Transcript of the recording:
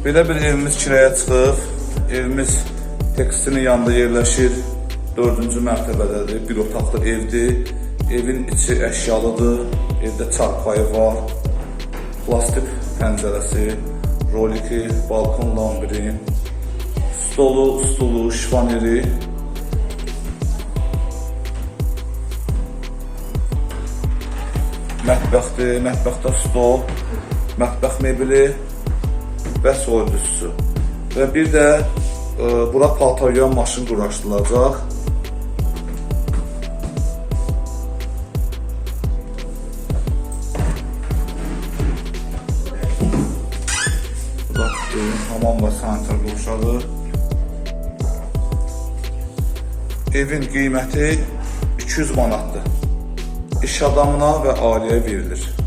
Belə bir evimiz kiraya çıxıb. Evimiz Tekstilin yanında yerləşir. 4-cü mərtəbədədir. Bir otaqlı evdir. Evin içi əşyalıdır. Evdə çarpayı var. Plastik pəncərəsi, roliki, balkon lambiri, stulu, şifoneri. Mətbəxdir, mətbəxdə stol, mətbəx mebeli və soyuducusu. Və bir də bura paltaryoyan maşın quraşdırılacaq. Hamam və sanitar qovşağı. Evin qiyməti 200 manatdır. İş adamına və ailəyə verilir.